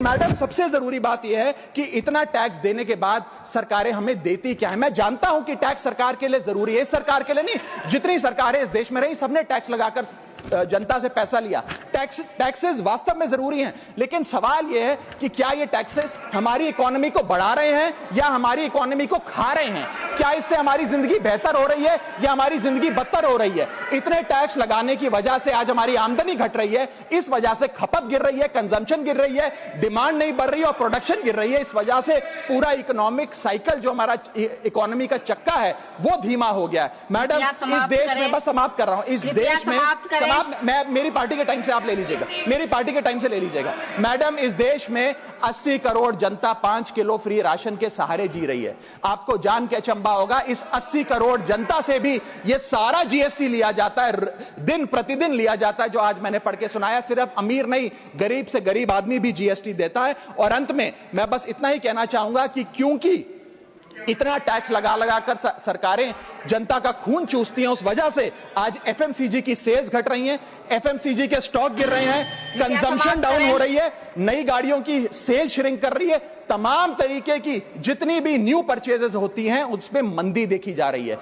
Madam सबसे जरूरी बात यह है कि इतना टैक्स देने के बाद सरकारें हमें देती क्या है। मैं जानता हूं कि टैक्स सरकार के लिए जरूरी है, इस सरकार के लिए नहीं, जितनी सरकारें इस देश में रही सबने टैक्स लगाकर जनता से पैसा लिया। टैक्सेस वास्तव में जरूरी हैं, लेकिन सवाल यह है कि क्या ये टैक्सेस हमारी इकोनॉमी को बढ़ा रहे हैं या हमारी इकोनॉमी को खा रहे हैं? क्या इससे हमारी जिंदगी बेहतर हो रही है या हमारी जिंदगी बदतर हो रही है? इतने टैक्स लगाने की वजह से आज हमारी आमदनी घट रही है, इस वजह से खपत गिर रही है, कंजम्पशन गिर रही है, डिमांड नहीं बढ़ रही है और प्रोडक्शन गिर रही है। इस वजह से पूरा इकोनॉमिक साइकिल जो हमारा इकोनॉमी का चक्का है वो धीमा हो गया है। मैडम इस देश में, बस समाप्त कर रहा हूं, इस देश में मैं मेरी पार्टी के टाइम से आप ले लीजिएगा, मेरी पार्टी के टाइम से ले लीजिएगा। मैडम इस देश में 80 करोड़ जनता 5 किलो फ्री राशन के सहारे जी रही है। आपको जान के अचंभा होगा, इस 80 करोड़ जनता से भी ये सारा जीएसटी लिया जाता है, दिन प्रतिदिन लिया जाता है, जो आज मैंने पढ़ के सुनाया। सिर्फ अमीर नहीं, गरीब से गरीब आदमी भी जीएसटी देता है। और अंत में मैं बस इतना ही कहना चाहूंगा कि क्योंकि इतना टैक्स लगा लगाकर सरकारें जनता का खून चूसती हैं, उस वजह से आज एफएमसीजी की सेल्स घट रही हैं, एफएमसीजी के स्टॉक गिर रहे हैं, कंजम्पशन डाउन हो रही है, नई गाड़ियों की सेल श्रिंक कर रही है, तमाम तरीके की जितनी भी न्यू परचेजेस होती हैं उसमें मंदी देखी जा रही है।